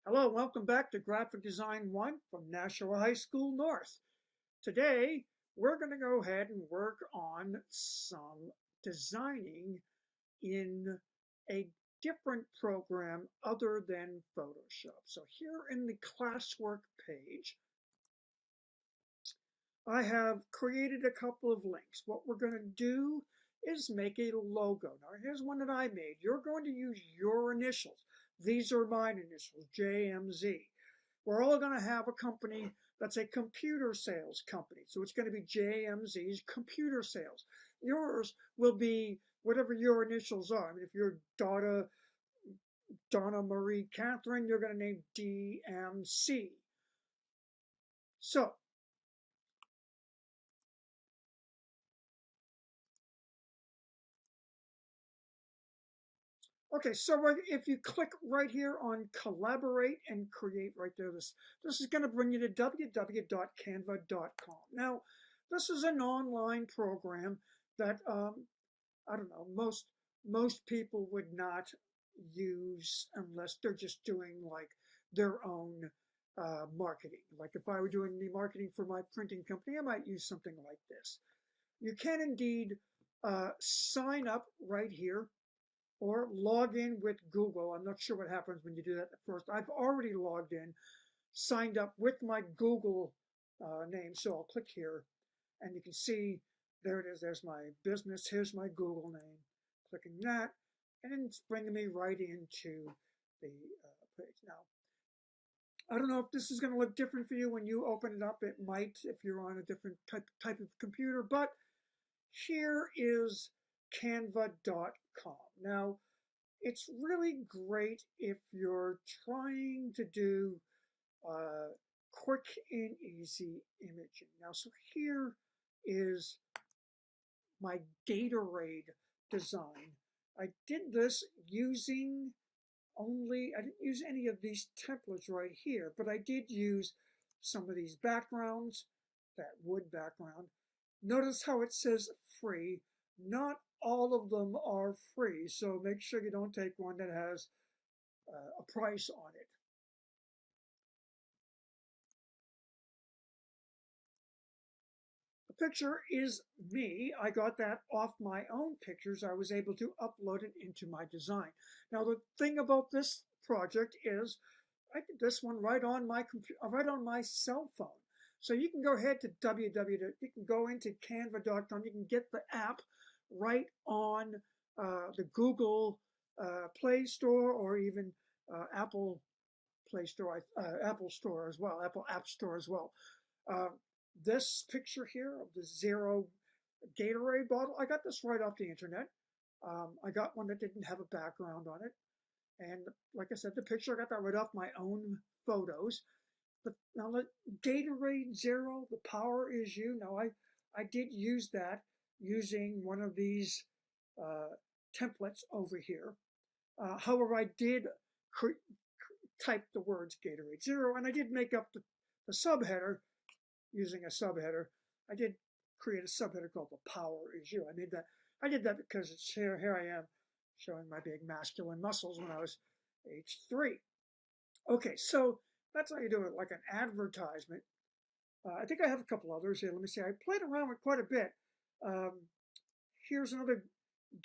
Hello, welcome back to Graphic Design 1 from Nashua High School North. Today, we're going to go ahead and work on some designing in a different program other than Photoshop. So here in the classwork page, I have created a couple of links. What we're going to do is make a logo. Now, here's one that I made. You're going to use your initials. These are mine initials, JMZ. We're all going to have a company that's a computer sales company. So it's going to be JMZ's computer sales. Yours will be whatever your initials are. I mean, if you're Donna Marie Catherine, you're going to name DMC. So okay, so if you click right here on collaborate and create right there, this is going to bring you to www.canva.com. Now, this is an online program that I don't know, most people would not use unless they're just doing like their own marketing. Like if I were doing the marketing for my printing company, I might use something like this. You can indeed sign up right here or log in with Google. I'm not sure what happens when you do that at first. I've already logged in, signed up with my Google name. So I'll click here and you can see there it is. There's my business. Here's my Google name. Clicking that, and it's bringing me right into the page. Now, I don't know if this is going to look different for you when you open it up. It might if you're on a different type of computer, but here is canva.com. Now, it's really great if you're trying to do quick and easy imaging. Now, so here is my Gatorade design. I did this using I didn't use any of these templates right here, but I did use some of these backgrounds, that wood background. Notice how it says free. Not all of them are free, so make sure you don't take one that has a price on it. The picture is me. I got that off my own pictures. I was able to upload it into my design. Now the thing about this project is I did this one right on my computer, right on my cell phone. So you can go ahead to you can go into canva.com. You can get the app right on the Google Play Store or even Apple Play Store, Apple Store as well, Apple App Store as well. Uh, this picture here of the Zero Gatorade bottle, I got this right off the internet. I got one that didn't have a background on it. And like I said, the picture, I got that right off my own photos. But now the Gatorade Zero, the power is you. Now I did use that using one of these templates over here. However, I did type the words Gatorade Zero, and I did make up the subheader using a subheader. I did create a subheader called "The Power Is You." I did that because it's here I am showing my big masculine muscles when I was age 3. Okay, so that's how you do it, like an advertisement. I think I have a couple others here. Let me see. I played around with quite a bit. Um, here's another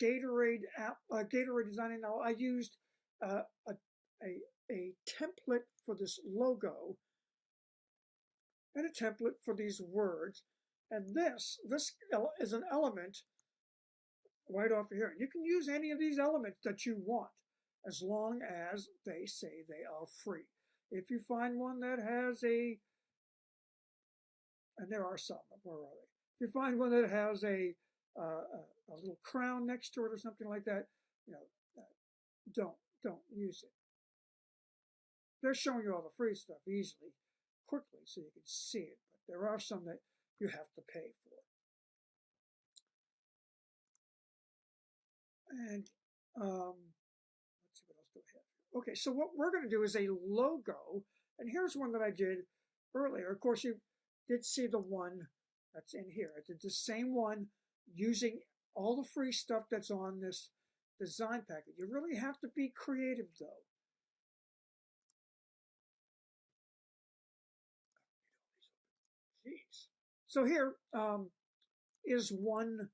Gatorade app, Gatorade designing. Now I used a template for this logo and a template for these words. And this is an element right off here. You can use any of these elements that you want as long as they say they are free. If you find one that has and there are some, where are they? If you find one that has a little crown next to it or something like that, you know, don't use it. They're showing you all the free stuff easily, quickly, so you can see it. But there are some that you have to pay for. And let's see what else do I have. Okay, so what we're going to do is a logo, and here's one that I did earlier. Of course, you did see the one that's in here. I did the same one using all the free stuff that's on this design packet. You really have to be creative, though. So here is one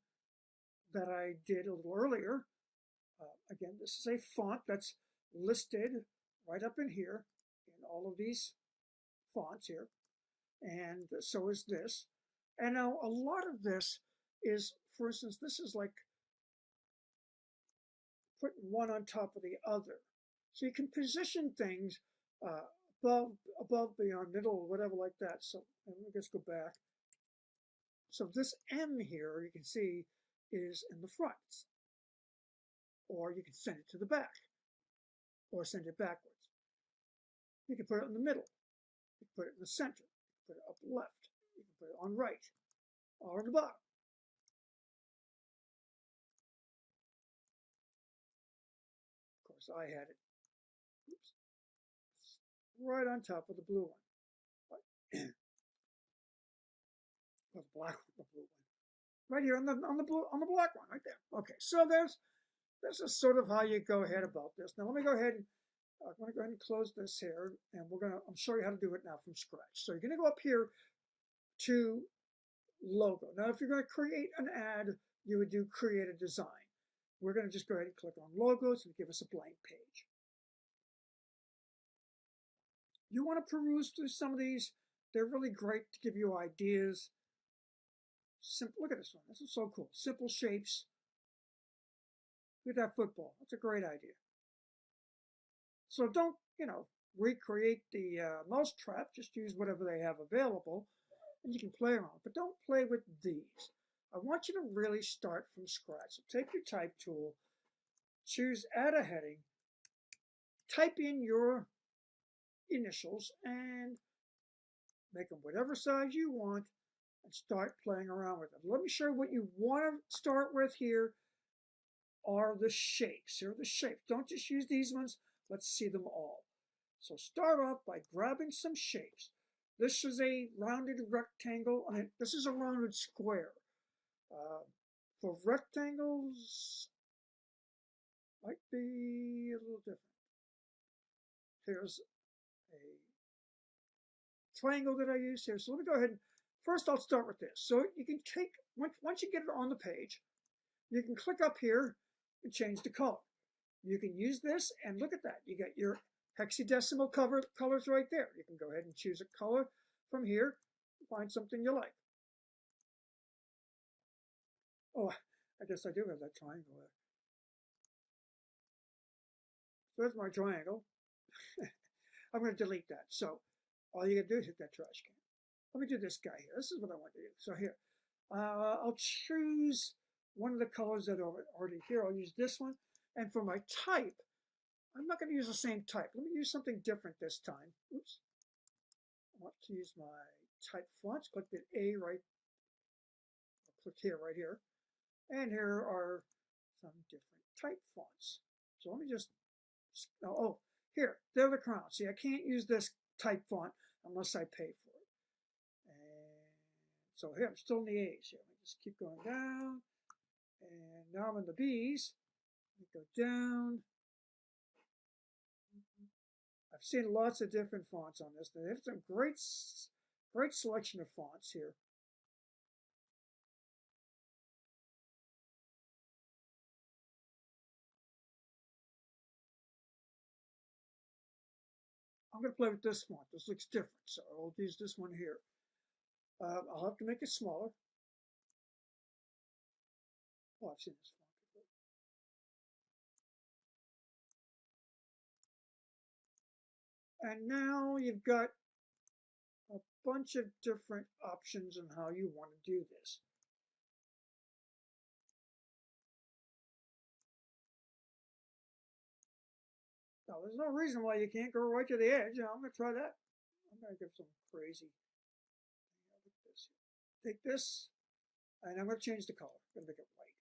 that I did a little earlier. Again, this is a font that's listed right up in here in all of these fonts here. And so is this. And now a lot of this is, for instance, this is like putting one on top of the other. So you can position things above, beyond, middle, whatever like that. So let me just go back. So this M here, you can see, is in the front. Or you can send it to the back. Or send it backwards. You can put it in the middle. You can put it in the center. You can put it up left. You can put it on right. Or on the bottom. Of course, I had it. Oops. Right on top of the blue one. Well, the black one, the blue one. Right here on the black one, right there. Okay, so this is sort of how you go ahead about this. Now let me go ahead and I'm going to go ahead and close this here, and I'll show you how to do it now from scratch. So you're going to go up here to logo. Now if you're going to create an ad, you would do create a design. We're going to just go ahead and click on logos and give us a blank page. You want to peruse through some of these. They're really great to give you ideas. Simple, look at this one. This is so cool. Simple shapes. Look at that football. That's a great idea. So don't, recreate the mousetrap. Just use whatever they have available, and you can play around. But don't play with these. I want you to really start from scratch. So take your type tool, choose add a heading, type in your initials, and make them whatever size you want, and start playing around with them. Let me show you what you want to start with here are the shapes. Here are the shapes. Don't just use these ones. Let's see them all. So start off by grabbing some shapes. This is a rounded rectangle. This is a rounded square. For rectangles, might be a little different. Here's a triangle that I use here. So let me go ahead and first I'll start with this. So you can take, once you get it on the page, you can click up here and change the color. You can use this, and look at that. You got your hexadecimal colors right there. You can go ahead and choose a color from here, find something you like. Oh, I guess I do have that triangle there. So there's my triangle. I'm going to delete that. So all you got to do is hit that trash can. Let me do this guy here. This is what I want to do. So here, I'll choose one of the colors that are already here. I'll use this one. And for my type, I'm not going to use the same type. Let me use something different this time. Oops. I want to use my type fonts. Click the A right. I'll click here, right here. And here are some different type fonts. So let me just, oh, here, they're the crowns. See, I can't use this type font unless I pay for it. And so here, I'm still in the A's here. Let me just keep going down. And now I'm in the B's. Let me go down. I've seen lots of different fonts on this. They have some great selection of fonts here. I'm going to play with this font. This looks different, so I'll use this one here. I'll have to make it smaller. Oh, I've seen this font before. And now you've got a bunch of different options on how you want to do this. Now, there's no reason why you can't go right to the edge. I'm going to try that. I'm going to give some crazy. Take this, and I'm going to change the color. I'm going to make it white.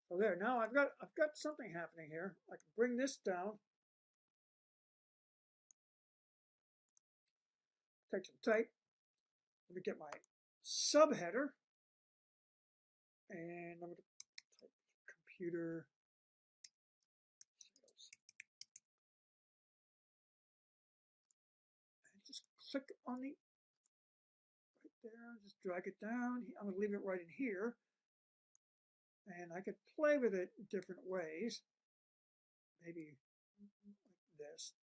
So there. Now I've got something happening here. I can bring this down. Take some type. Let me get my subheader, and I'm going to type computer sales. And just click on the there, just drag it down. I'm going to leave it right in here. And I could play with it in different ways. Maybe like this.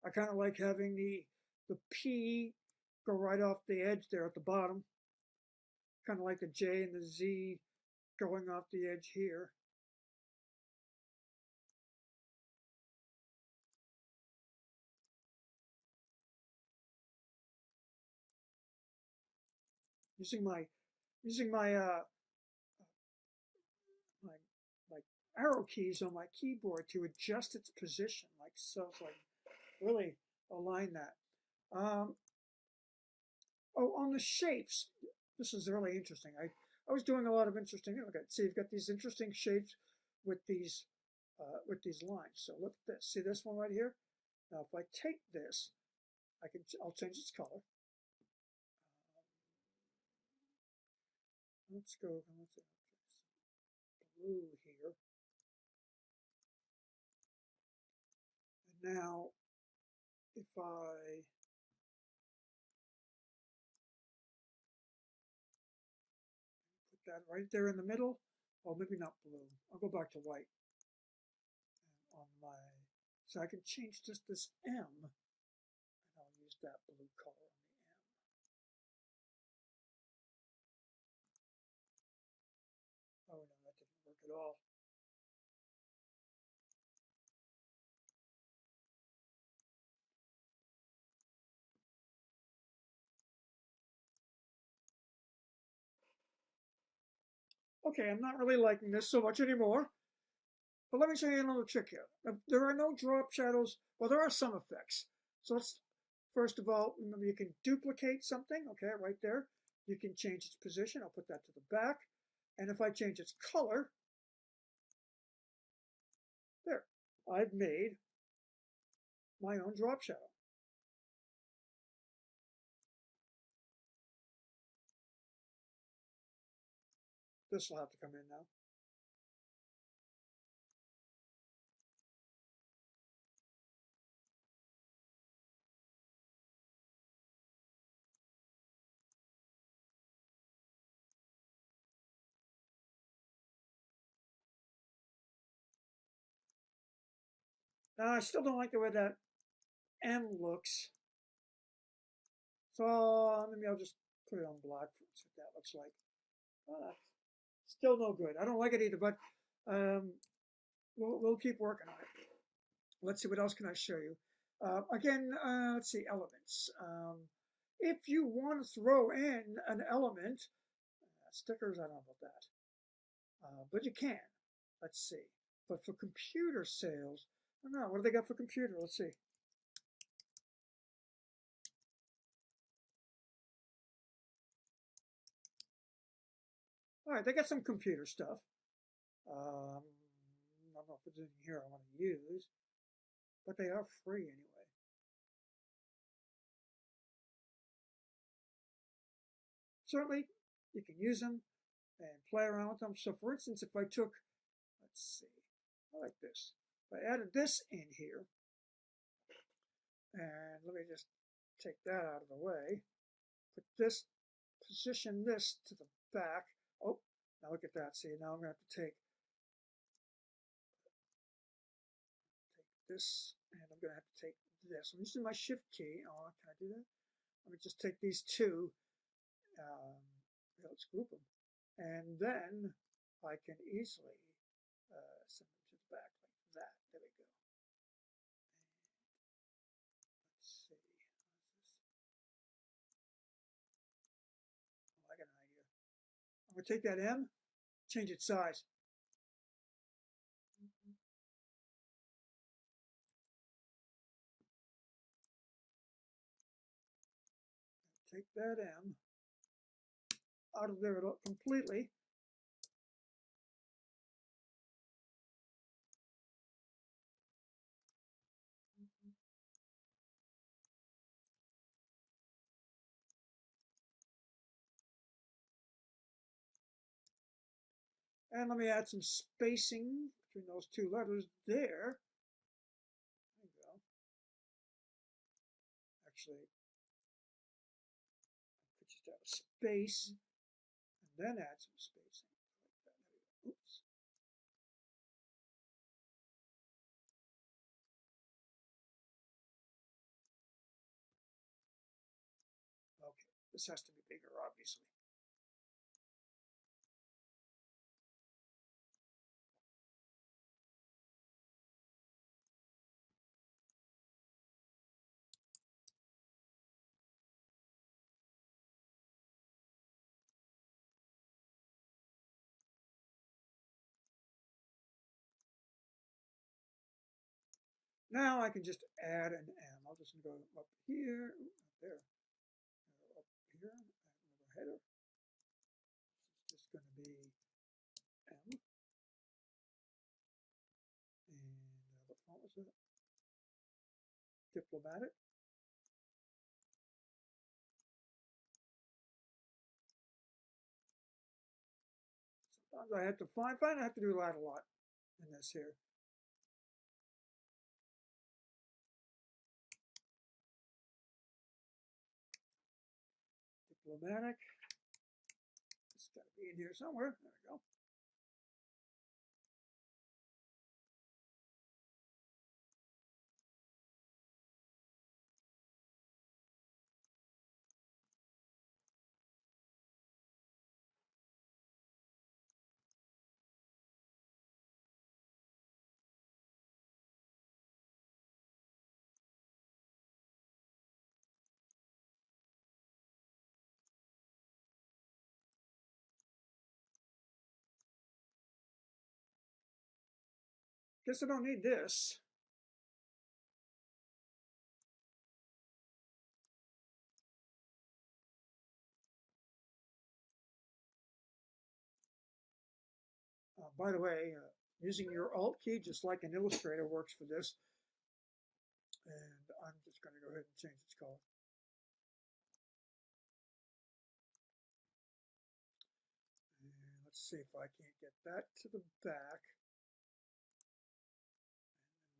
I kind of like having the P go right off the edge there at the bottom. Kind of like the J and the Z going off the edge here. Using my my arrow keys on my keyboard to adjust its position like so, so I really align that. Oh, on the shapes, this is really interesting. I was doing a lot of interesting. Okay, see, you've got these interesting shapes with these lines. So look at this. See this one right here? Now, if I take this, I'll change its color. Let's go. Let's blue here. And now, if I put that right there in the middle, oh, maybe not blue. I'll go back to white. And on my, so I can change just this M, and I'll use that blue color on the M. Oh no, that didn't work at all. Okay, I'm not really liking this so much anymore. But let me show you another trick here. There are no drop shadows. Well, there are some effects. So let's, first of all, remember you can duplicate something, okay, right there. You can change its position. I'll put that to the back. And if I change its color, there, I've made my own drop shadow. This will have to come in now. Now, I still don't like the way that M looks. So maybe I'll just put it on black. See what that looks like. Still no good. I don't like it either, but we'll keep working on it. Let's see, what else can I show you? Again, let's see, elements. If you want to throw in an element, stickers, I don't know about that, but you can. Let's see. But for computer sales, I don't know, what do they got for computer? Let's see. All right, they got some computer stuff. I don't know if there's anything here I want to use, but they are free anyway. Certainly, you can use them and play around with them. So for instance, if I took, let's see, I like this. If I added this in here, and let me just take that out of the way, put this, position this to the back. Oh, now look at that. See, now I'm going to have to take this, and I'm going to have to take this. I'm using my shift key. Oh, can I do that? Let me just take these two. Let's group them. And then I can easily send them to the back like that. There we go. And let's see. Oh, I got an idea. I'm going to take that M, change its size. Take that M out of there completely. And let me add some spacing between those two letters there. There you go. Actually, space, and then add some spacing. Oops. Okay, this has to be bigger, obviously. Now I can just add an M. I'll just go up here, up there, up here, add another header. This is just going to be M. And what font was that? Diplomatic. Sometimes I have to find I have to do that a lot in this here. Diplomatic. It's got to be in here somewhere. There we go. Guess I don't need this. By the way, using your Alt key, just like in Illustrator, works for this. And I'm just going to go ahead and change its color. And let's see if I can't get that to the back.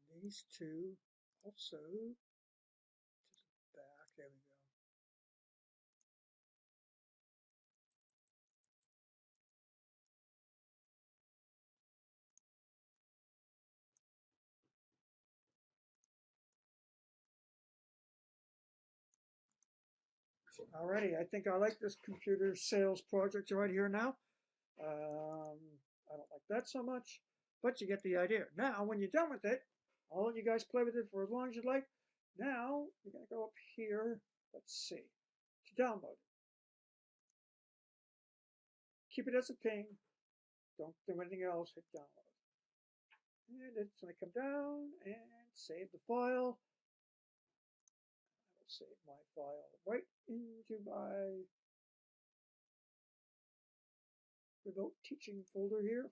And then these two also to the back. There we go. Alrighty, I think I like this computer sales project right here now. I don't like that so much, but you get the idea. Now, when you're done with it, I'll let you guys play with it for as long as you like. Now, you're going to go up here, let's see, to download it. Keep it as a ping. Don't do anything else, hit download. And it's going to come down and save the file. I'll save my file right into my remote teaching folder here.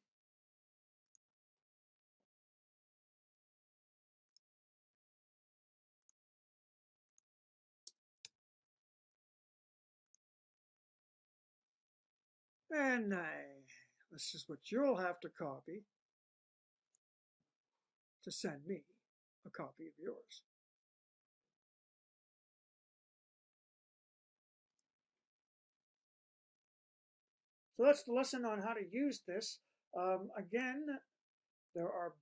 And this is what you'll have to copy to send me a copy of yours. So that's the lesson on how to use this. Again, there are